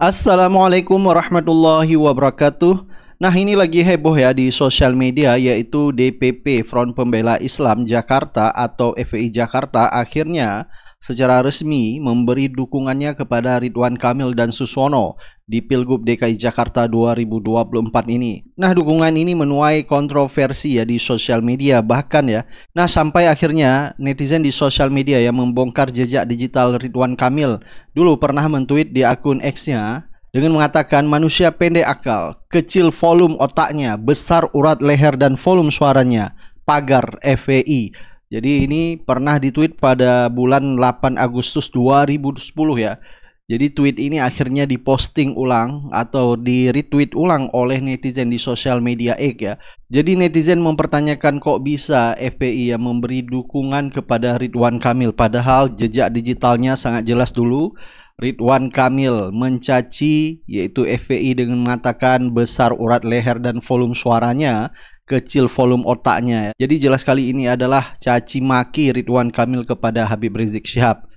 Assalamualaikum warahmatullahi wabarakatuh. Nah, ini lagi heboh ya di sosial media, yaitu DPP Front Pembela Islam Jakarta atau FPI Jakarta akhirnya secara resmi memberi dukungannya kepada Ridwan Kamil dan Suswono di Pilgub DKI Jakarta 2024 ini. Nah, dukungan ini menuai kontroversi ya di sosial media bahkan ya. Nah, sampai akhirnya netizen di sosial media yang membongkar jejak digital Ridwan Kamil dulu pernah men-tweet di akun X-nya dengan mengatakan manusia pendek akal, kecil volume otaknya, besar urat leher dan volume suaranya, pagar FPI. Jadi ini pernah ditweet pada bulan 8 Agustus 2010 ya. Jadi tweet ini akhirnya diposting ulang atau di-retweet ulang oleh netizen di sosial media X ya. Jadi netizen mempertanyakan kok bisa FPI yang memberi dukungan kepada Ridwan Kamil, padahal jejak digitalnya sangat jelas dulu. Ridwan Kamil mencaci yaitu FPI dengan mengatakan besar urat leher dan volume suaranya, kecil volume otaknya. Jadi jelas kali ini adalah caci maki Ridwan Kamil kepada Habib Rizik Syihab.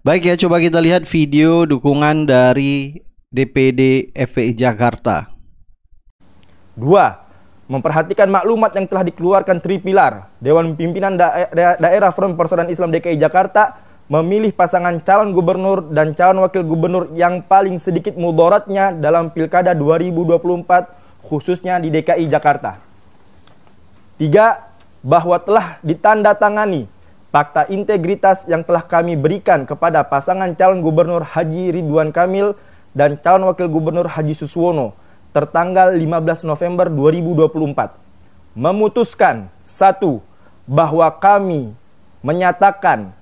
Baik ya, coba kita lihat video dukungan dari DPD FPI Jakarta. 2. Memperhatikan maklumat yang telah dikeluarkan Tripilar. Dewan Pimpinan Daerah Front Persaudaraan Islam DKI Jakarta memilih pasangan calon gubernur dan calon wakil gubernur yang paling sedikit mudaratnya dalam Pilkada 2024 khususnya di DKI Jakarta. 3. Bahwa telah ditandatangani fakta integritas yang telah kami berikan kepada pasangan calon gubernur Haji Ridwan Kamil dan calon wakil gubernur Haji Suswono tertanggal 15 November 2024. Memutuskan 1. Bahwa kami menyatakan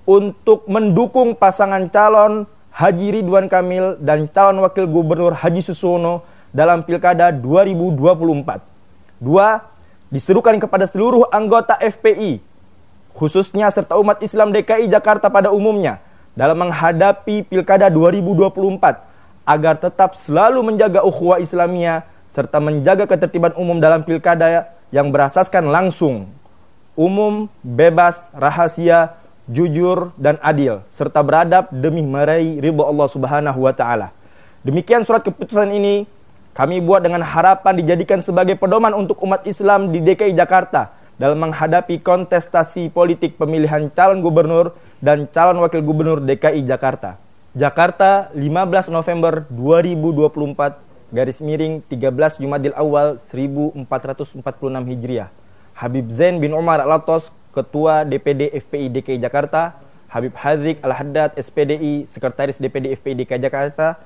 untuk mendukung pasangan calon Haji Ridwan Kamil dan calon wakil gubernur Haji Suswono dalam Pilkada 2024. 2. Diserukan kepada seluruh anggota FPI khususnya serta umat Islam DKI Jakarta pada umumnya dalam menghadapi Pilkada 2024 agar tetap selalu menjaga ukhuwah Islamiyah serta menjaga ketertiban umum dalam pilkada yang berasaskan langsung, umum, bebas, rahasia, jujur dan adil serta beradab demi meraih ridha Allah Subhanahu wa taala. Demikian surat keputusan ini kami buat dengan harapan dijadikan sebagai pedoman untuk umat Islam di DKI Jakarta dalam menghadapi kontestasi politik pemilihan calon gubernur dan calon wakil gubernur DKI Jakarta. Jakarta, 15 November 2024, garis miring 13 Jumadil Awal 1446 Hijriah. Habib Zain bin Umar Al-Atos, Ketua DPD FPI DKI Jakarta. Habib Hadzik Al-Haddad, SPDI, Sekretaris DPD FPI DKI Jakarta.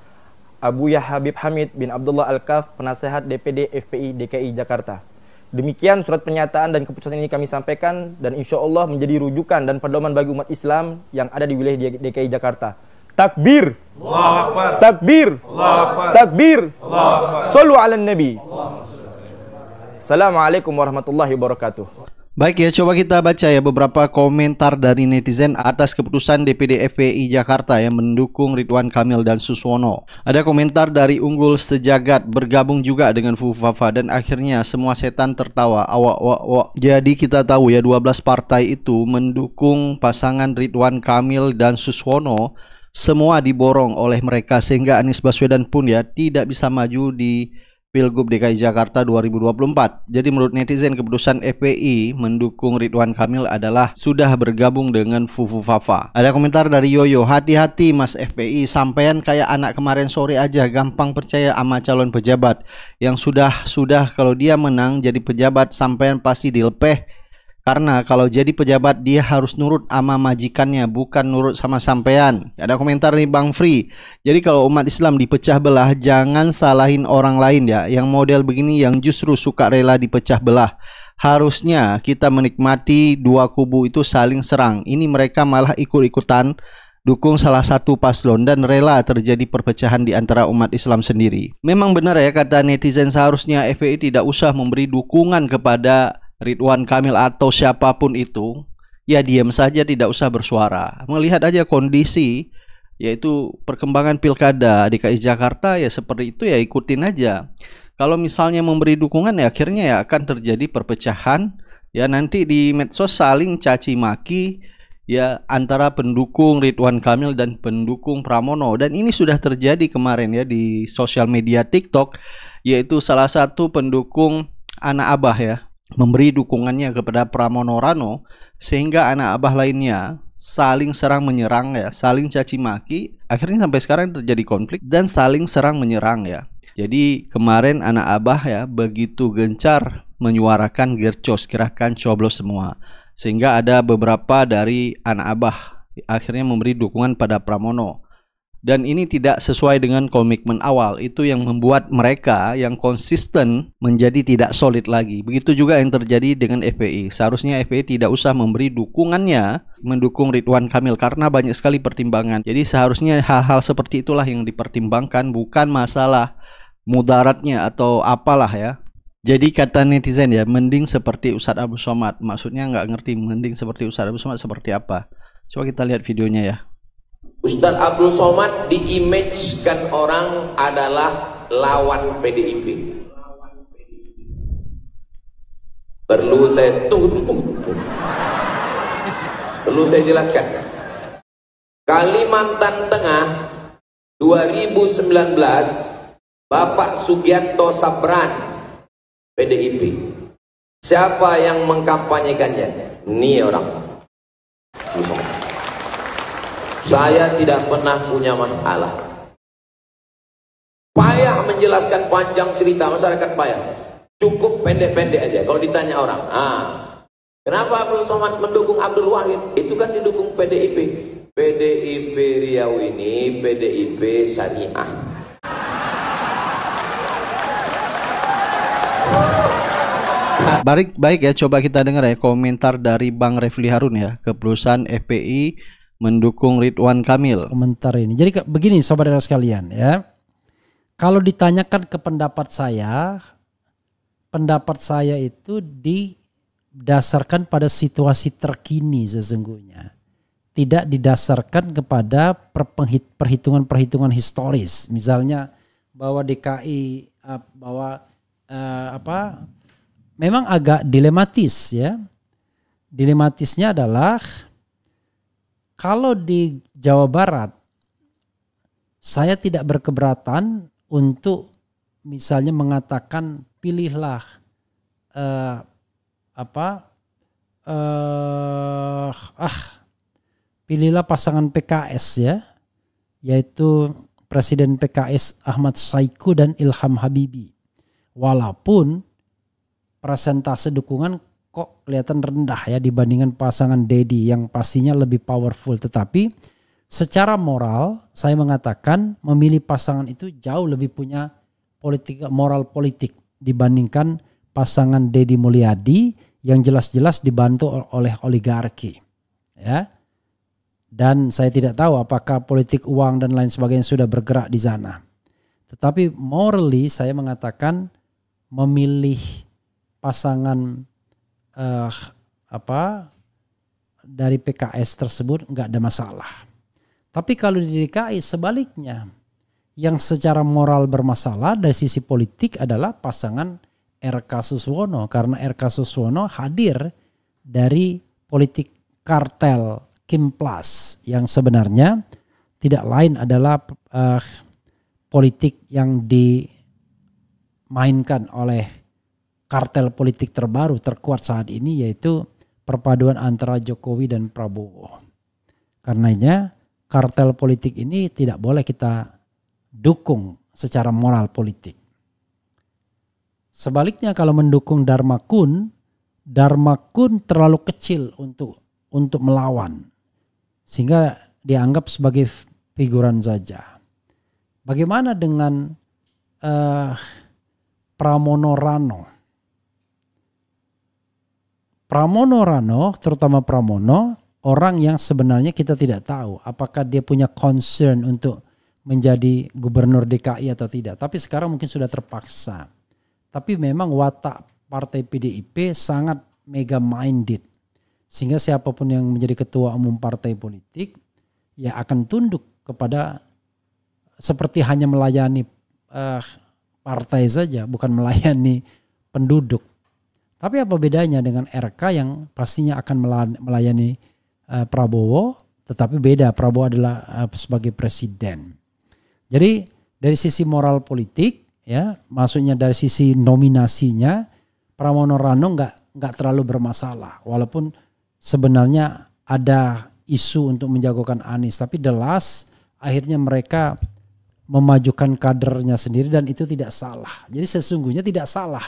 Abuya Habib Hamid bin Abdullah Al-Kaf, Penasehat DPD FPI DKI Jakarta. Demikian surat pernyataan dan keputusan ini kami sampaikan dan insya Allah menjadi rujukan dan pedoman bagi umat Islam yang ada di wilayah DKI Jakarta. Takbir, Allahu Akbar. Takbir, Allahu Akbar. Takbir, Allahu Akbar. Shallu ala Nabi. Assalamualaikum warahmatullahi wabarakatuh. Baik ya, coba kita baca ya beberapa komentar dari netizen atas keputusan DPD FPI Jakarta yang mendukung Ridwan Kamil dan Suswono. Ada komentar dari Unggul Sejagat bergabung juga dengan Fufafa dan akhirnya semua setan tertawa. Awak. Jadi kita tahu ya 12 partai itu mendukung pasangan Ridwan Kamil dan Suswono. Semua diborong oleh mereka sehingga Anies Baswedan pun ya tidak bisa maju di Pilgub DKI Jakarta 2024. Jadi menurut netizen keputusan FPI mendukung Ridwan Kamil adalah sudah bergabung dengan Fufafa. Ada komentar dari Yoyo, hati-hati Mas FPI, sampean kayak anak kemarin sore aja gampang percaya sama calon pejabat. Yang sudah kalau dia menang jadi pejabat sampean pasti dilepeh. Karena kalau jadi pejabat dia harus nurut sama majikannya, bukan nurut sama sampean. Ada komentar nih Bang Free. Jadi kalau umat Islam dipecah belah, jangan salahin orang lain ya. Yang model begini yang justru suka rela dipecah belah. Harusnya kita menikmati dua kubu itu saling serang. Ini mereka malah ikut-ikutan dukung salah satu paslon dan rela terjadi perpecahan di antara umat Islam sendiri. Memang benar ya kata netizen, seharusnya FPI tidak usah memberi dukungan kepada Ridwan Kamil atau siapapun itu, ya diam saja, tidak usah bersuara. Melihat aja kondisi, yaitu perkembangan pilkada DKI Jakarta ya seperti itu ya ikutin aja. Kalau misalnya memberi dukungan ya akhirnya ya akan terjadi perpecahan, ya nanti di medsos saling caci maki, ya antara pendukung Ridwan Kamil dan pendukung Pramono. Dan ini sudah terjadi kemarin ya di sosial media TikTok, yaitu salah satu pendukung anak abah ya memberi dukungannya kepada Pramono Rano, sehingga anak abah lainnya saling serang menyerang ya, saling caci maki. Akhirnya sampai sekarang terjadi konflik dan saling serang menyerang ya. Jadi kemarin anak abah ya begitu gencar menyuarakan gercos, gerakan coblos semua, sehingga ada beberapa dari anak abah akhirnya memberi dukungan pada Pramono. Dan ini tidak sesuai dengan komitmen awal. Itu yang membuat mereka yang konsisten menjadi tidak solid lagi. Begitu juga yang terjadi dengan FPI. Seharusnya FPI tidak usah memberi dukungannya mendukung Ridwan Kamil karena banyak sekali pertimbangan. Jadi seharusnya hal-hal seperti itulah yang dipertimbangkan, bukan masalah mudaratnya atau apalah ya. Jadi kata netizen ya, mending seperti Ustadz Abdul Somad. Maksudnya nggak ngerti mending seperti Ustadz Abdul Somad seperti apa. Coba kita lihat videonya ya. Ustadz Abdul Somad diimagekan orang adalah lawan PDIP. Perlu saya perlu saya jelaskan. Kalimantan Tengah 2019, Bapak Sugianto Sabran PDIP. Siapa yang mengkampanyekannya? Ini orang. Saya tidak pernah punya masalah. Payah menjelaskan panjang cerita, masyarakat payah. Cukup pendek-pendek aja. Kalau ditanya orang, kenapa Abdul Somad mendukung Abdul Wahid? Itu kan didukung PDIP. PDIP Riau ini PDIP Syariah. Baik ya, coba kita dengar ya komentar dari Bang Refli Harun ya ke perusahaan FPI mendukung Ridwan Kamil. Komentar ini. Jadi begini saudara sekalian ya. Kalau ditanyakan ke pendapat saya itu didasarkan pada situasi terkini sesungguhnya. Tidak didasarkan kepada perhitungan-perhitungan historis. Misalnya bahwa DKI memang agak dilematis ya. Dilematisnya adalah kalau di Jawa Barat, saya tidak berkeberatan untuk misalnya mengatakan pilihlah pilihlah pasangan PKS ya, yaitu Presiden PKS Ahmad Saiku dan Ilham Habibie. Walaupun persentase dukungan kok kelihatan rendah ya dibandingkan pasangan Dedi yang pastinya lebih powerful, tetapi secara moral saya mengatakan memilih pasangan itu jauh lebih punya moral politik dibandingkan pasangan Dedi Mulyadi yang jelas-jelas dibantu oleh oligarki ya. Dan saya tidak tahu apakah politik uang dan lain sebagainya sudah bergerak di sana. Tetapi morally saya mengatakan memilih pasangan dari PKS tersebut nggak ada masalah. Tapi kalau di DKI sebaliknya, yang secara moral bermasalah dari sisi politik adalah pasangan RK Suswono, karena RK Suswono hadir dari politik kartel Kim Plus yang sebenarnya tidak lain adalah politik yang dimainkan oleh kartel politik terbaru terkuat saat ini, yaitu perpaduan antara Jokowi dan Prabowo. Karenanya kartel politik ini tidak boleh kita dukung secara moral politik. Sebaliknya kalau mendukung Dharma Kun terlalu kecil untuk melawan, sehingga dianggap sebagai figuran saja. Bagaimana dengan Pramono Rano? Pramono Rano, terutama Pramono, orang yang sebenarnya kita tidak tahu apakah dia punya concern untuk menjadi gubernur DKI atau tidak. Tapi sekarang mungkin sudah terpaksa. Tapi memang watak partai PDIP sangat mega minded. Sehingga siapapun yang menjadi ketua umum partai politik ya akan tunduk kepada seperti hanya melayani partai saja, bukan melayani penduduk. Tapi apa bedanya dengan RK yang pastinya akan melayani Prabowo, tetapi beda. Prabowo adalah sebagai presiden. Jadi dari sisi moral politik, ya, maksudnya dari sisi nominasinya, Pramono Rano nggak terlalu bermasalah. Walaupun sebenarnya ada isu untuk menjagokan Anies, tapi the last akhirnya mereka memajukan kadernya sendiri dan itu tidak salah. Jadi sesungguhnya tidak salah.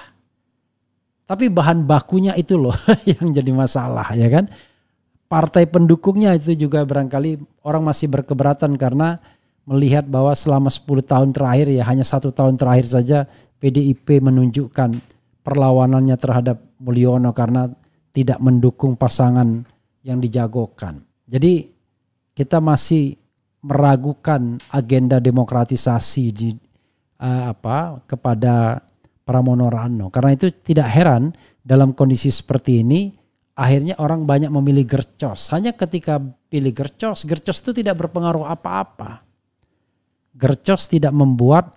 Tapi bahan bakunya itu loh yang jadi masalah, ya kan? Partai pendukungnya itu juga barangkali orang masih berkeberatan karena melihat bahwa selama 10 tahun terakhir, ya hanya 1 tahun terakhir saja PDIP menunjukkan perlawanannya terhadap Mulyono karena tidak mendukung pasangan yang dijagokan. Jadi kita masih meragukan agenda demokratisasi kepada Pramono Rano. Karena itu tidak heran dalam kondisi seperti ini akhirnya orang banyak memilih Gercos. Hanya ketika pilih Gercos itu tidak berpengaruh apa-apa. Gercos tidak membuat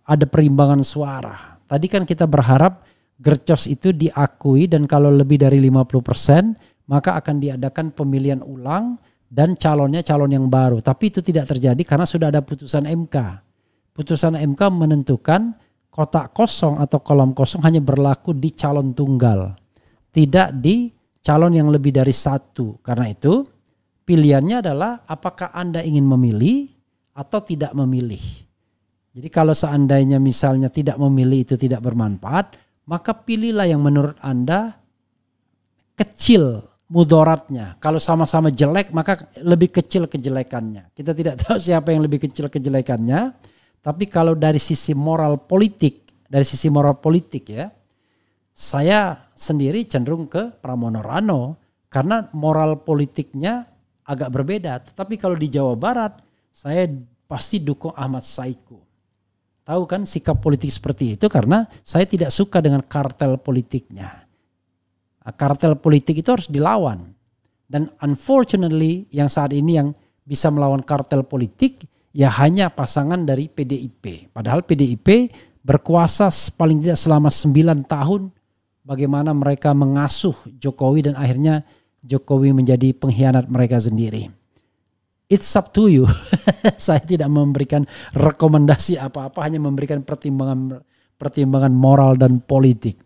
ada perimbangan suara. Tadi kan kita berharap Gercos itu diakui dan kalau lebih dari 50% maka akan diadakan pemilihan ulang dan calonnya calon yang baru. Tapi itu tidak terjadi karena sudah ada putusan MK. Putusan MK menentukan kotak kosong atau kolom kosong hanya berlaku di calon tunggal. Tidak di calon yang lebih dari 1. Karena itu pilihannya adalah apakah Anda ingin memilih atau tidak memilih. Jadi kalau seandainya misalnya tidak memilih itu tidak bermanfaat, maka pilihlah yang menurut Anda kecil mudaratnya. Kalau sama-sama jelek maka lebih kecil kejelekannya. Kita tidak tahu siapa yang lebih kecil kejelekannya. Tapi kalau dari sisi moral politik, ya, saya sendiri cenderung ke Pramono Rano karena moral politiknya agak berbeda. Tetapi kalau di Jawa Barat saya pasti dukung Ahmad Saiku. Tahu kan sikap politik seperti itu karena saya tidak suka dengan kartel politiknya. Kartel politik itu harus dilawan. Dan unfortunately yang saat ini yang bisa melawan kartel politik ya hanya pasangan dari PDIP. Padahal PDIP berkuasa paling tidak selama 9 tahun. Bagaimana mereka mengasuh Jokowi dan akhirnya Jokowi menjadi pengkhianat mereka sendiri. It's up to you. Saya tidak memberikan rekomendasi apa-apa, hanya memberikan pertimbangan moral dan politik.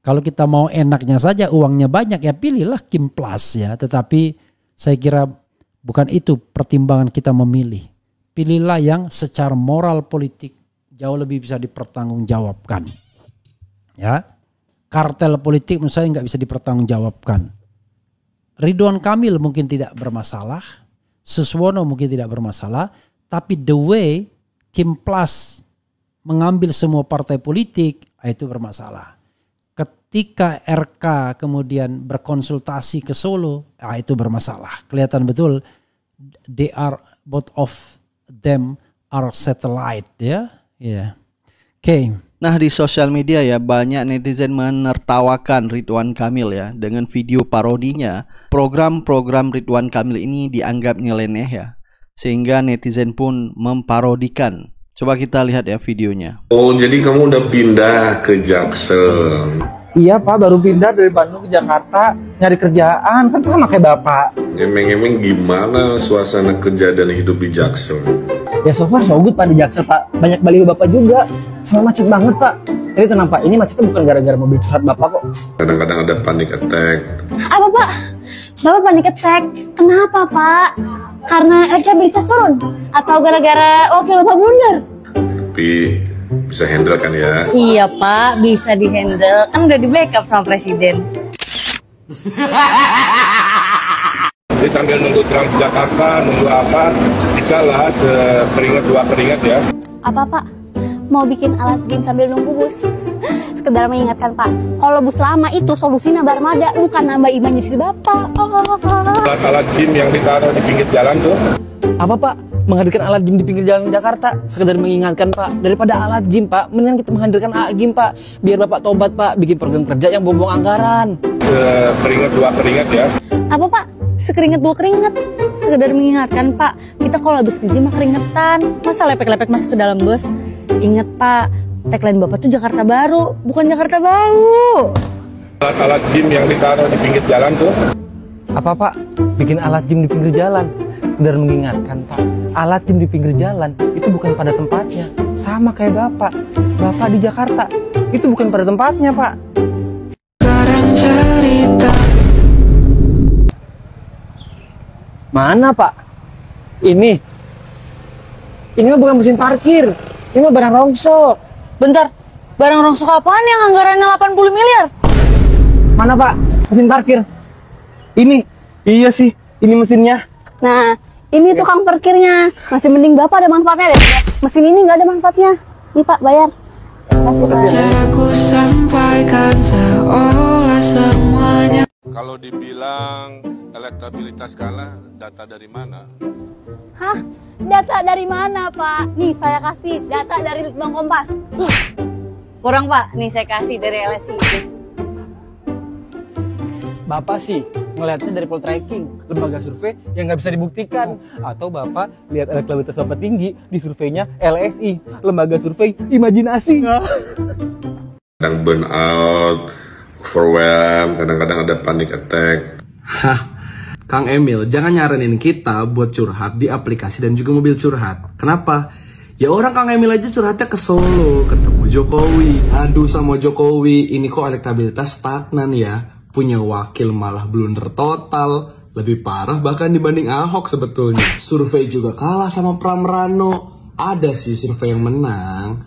Kalau kita mau enaknya saja, uangnya banyak, ya pilihlah Kim Plus ya. Tetapi saya kira bukan itu pertimbangan kita memilih. Pilihlah yang secara moral politik jauh lebih bisa dipertanggungjawabkan. Ya, kartel politik menurut saya nggak bisa dipertanggungjawabkan. Ridwan Kamil mungkin tidak bermasalah, Suswono mungkin tidak bermasalah, tapi the way Kim Plus mengambil semua partai politik itu bermasalah. Ketika RK kemudian berkonsultasi ke Solo, itu bermasalah. Kelihatan betul they are both of them are satellite ya. Yeah. Oke. Nah di sosial media ya banyak netizen menertawakan Ridwan Kamil ya dengan video parodinya. Program-program Ridwan Kamil ini dianggap nyeleneh ya. Sehingga netizen pun memparodikan. Coba kita lihat ya videonya. Oh jadi kamu udah pindah ke Jaksel? Iya Pak, baru pindah dari Bandung ke Jakarta nyari kerjaan, kan sama kayak Bapak. Emang gimana suasana kerja dan hidup di Jaksel? Ya so far so good Pak di Jaksel Pak, banyak baliho Bapak juga, sama macet banget Pak. Tapi tenang Pak, ini macetnya bukan gara-gara mobil curhat Bapak kok. Kadang-kadang ada panic attack. Apa Pak? Bapak panic attack? Kenapa Pak? Karena elektabilitas turun? Atau gara-gara wakil Bapak mundur? Tapi bisa handle kan ya? Iya Pak, bisa di-handle. Kan udah di backup sama Presiden. Jadi sambil nunggu Transjakarta, nunggu apa, bisa lah sekeringat 2 keringat ya. Apa Pak? Mau bikin alat game sambil nunggu bus? Sekedar mengingatkan Pak, kalau bus lama itu solusinya barmada, bukan nambah iman jadi Bapak. Alat gym yang ditaruh di pinggir jalan tuh. Apa Pak? Menghadirkan alat gym di pinggir jalan Jakarta, sekedar mengingatkan Pak, daripada alat gym Pak, mendingan kita menghadirkan alat gym Pak, biar Bapak tobat Pak, bikin program kerja yang buang-buang anggaran. Sekeringat 2 keringat ya. Apa Pak? Sekeringat 2 keringat. Sekedar mengingatkan Pak, kita kalau habis nge-gym mah keringetan, masa lepek-lepek masuk ke dalam bus? Ingat Pak, tagline Bapak tuh Jakarta Baru, bukan Jakarta Bau. Alat gym yang ditaruh di pinggir jalan tuh. Apa Pak? Bikin alat gym di pinggir jalan. Sekedar mengingatkan Pak, alat gym di pinggir jalan itu bukan pada tempatnya. Sama kayak Bapak. Bapak di Jakarta, itu bukan pada tempatnya Pak. Sekarang cerita. Mana Pak? Ini mah bukan mesin parkir. Ini mah barang rongsok. Bentar, barang rongsok apaan yang anggarannya 80 miliar? Mana Pak? Mesin parkir. Ini. Iya sih, ini mesinnya. Nah, ini tukang parkirnya. Masih mending Bapak ada manfaatnya deh. Mesin ini nggak ada manfaatnya. Nih Pak, bayar. Kasih Pak. Caraku sampaikan seolah semuanya. Kalau dibilang elektabilitas kalah, data dari mana? Hah? Data dari mana Pak? Nih saya kasih data dari Litbang Kompas. Kurang Pak, nih saya kasih dari LSI. Bapak sih ngelihatnya dari poltreking, lembaga survei yang nggak bisa dibuktikan. Atau Bapak lihat elektabilitas Bapak tinggi di surveinya LSI, lembaga survei imajinasi. Kadang burn out, overwhelmed, kadang-kadang ada panic attack. Hah, Kang Emil, jangan nyaranin kita buat curhat di aplikasi dan juga mobil curhat. Kenapa? Ya orang Kang Emil aja curhatnya ke Solo, ketemu Jokowi. Aduh sama Jokowi, ini kok elektabilitas stagnan ya. Punya wakil malah blunder total. Lebih parah bahkan dibanding Ahok sebetulnya. Survei juga kalah sama Pramrano. Ada sih survei yang menang,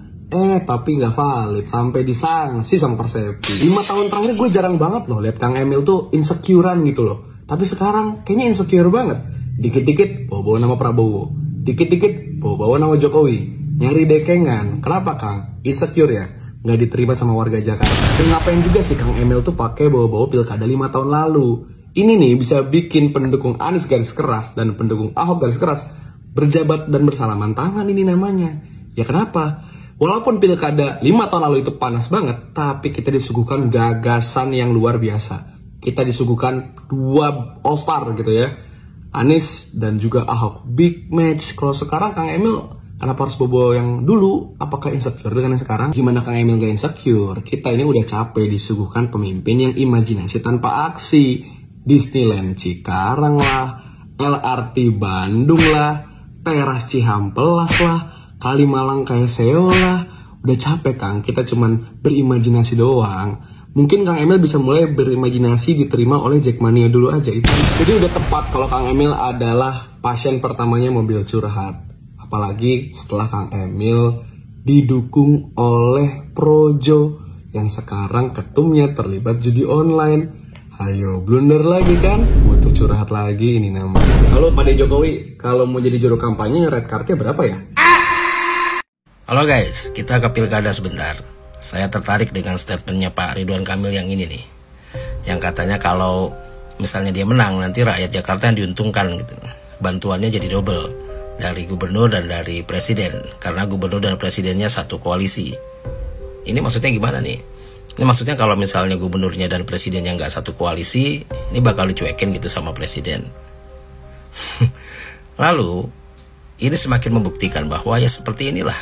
tapi nggak valid, sampai disangsi sama Persepsi. 5 tahun terakhir gue jarang banget loh lihat Kang Emil tuh insecurean gitu loh. Tapi sekarang kayaknya insecure banget. Dikit-dikit bawa-bawa nama Prabowo, dikit-dikit bawa-bawa nama Jokowi, nyari dekengan. Kenapa Kang? Insecure ya? Nggak diterima sama warga Jakarta. Dan ngapain juga sih Kang Emil tuh pakai bawa-bawa pilkada 5 tahun lalu? Ini nih bisa bikin pendukung Anies garis keras dan pendukung Ahok garis keras berjabat dan bersalaman tangan, ini namanya. Ya kenapa? Walaupun pilkada 5 tahun lalu itu panas banget, tapi kita disuguhkan gagasan yang luar biasa. Kita disuguhkan 2 all-star gitu ya, Anies dan juga Ahok. Big match. Kalau sekarang Kang Emil kenapa harus bawa yang dulu? Apakah insecure dengan yang sekarang? Gimana Kang Emil gak insecure? Kita ini udah capek disuguhkan pemimpin yang imajinasi tanpa aksi. Disneyland Cikarang lah, LRT Bandung lah, teras Cihampelas lah, Kalimalang KSEO lah. Udah capek Kang, kita cuman berimajinasi doang. Mungkin Kang Emil bisa mulai berimajinasi diterima oleh Jackmania dulu aja itu. Jadi udah tepat kalau Kang Emil adalah pasien pertamanya mobil curhat. Apalagi setelah Kang Emil didukung oleh Projo yang sekarang ketumnya terlibat judi online. Ayo blunder lagi kan? Butuh curhat lagi ini namanya. Halo Pak Jokowi, kalau mau jadi juru kampanye red cardnya berapa ya? Halo guys, kita ke pilkada sebentar. Saya tertarik dengan statementnya Pak Ridwan Kamil yang ini nih. Yang katanya kalau misalnya dia menang, nanti rakyat Jakarta yang diuntungkan gitu. Bantuannya jadi double. Dari gubernur dan dari presiden. Karena gubernur dan presidennya satu koalisi. Ini maksudnya gimana nih? Ini maksudnya kalau misalnya gubernurnya dan presidennya nggak satu koalisi, ini bakal dicuekin gitu sama presiden. Lalu, ini semakin membuktikan bahwa ya seperti inilah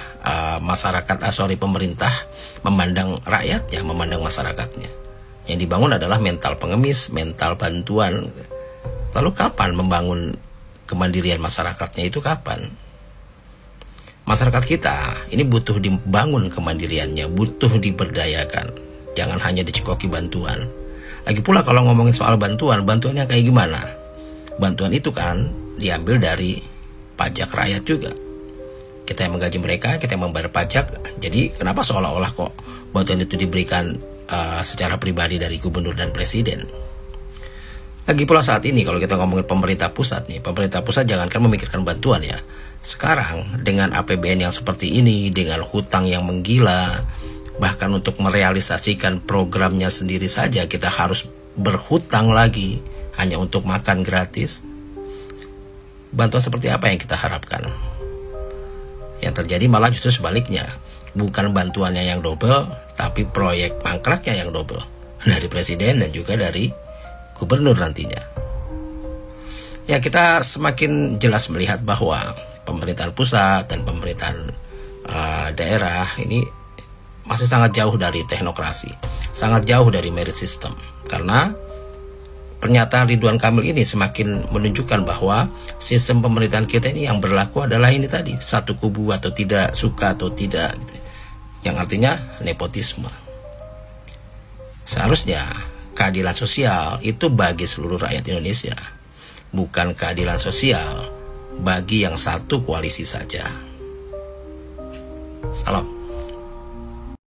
pemerintah memandang rakyatnya, memandang masyarakatnya. Yang dibangun adalah mental pengemis, mental bantuan. Lalu kapan membangun kemandirian masyarakatnya itu kapan? Masyarakat kita ini butuh dibangun kemandiriannya, butuh diberdayakan. Jangan hanya dicekoki bantuan. Lagi pula kalau ngomongin soal bantuannya kayak gimana? Bantuan itu kan diambil dari pajak rakyat juga. Kita yang menggaji mereka, kita yang membayar pajak. Jadi kenapa seolah-olah kok bantuan itu diberikan secara pribadi dari gubernur dan presiden? Lagi pula saat ini kalau kita ngomongin pemerintah pusat nih, pemerintah pusat jangankan memikirkan bantuan ya. Sekarang dengan APBN yang seperti ini, dengan hutang yang menggila, bahkan untuk merealisasikan programnya sendiri saja kita harus berhutang lagi hanya untuk makan gratis. Bantuan seperti apa yang kita harapkan? Yang terjadi malah justru sebaliknya. Bukan bantuannya yang double, tapi proyek mangkraknya yang double. Dari presiden dan juga dari gubernur nantinya. Ya kita semakin jelas melihat bahwa pemerintahan pusat dan pemerintahan daerah ini masih sangat jauh dari teknokrasi, sangat jauh dari merit system. Karena Pernyataan Ridwan Kamil ini semakin menunjukkan bahwa sistem pemerintahan kita ini yang berlaku adalah ini tadi, satu kubu atau tidak, suka atau tidak gitu. Yang artinya nepotisme. Seharusnya keadilan sosial itu bagi seluruh rakyat Indonesia, bukan keadilan sosial bagi yang satu koalisi saja. Salam.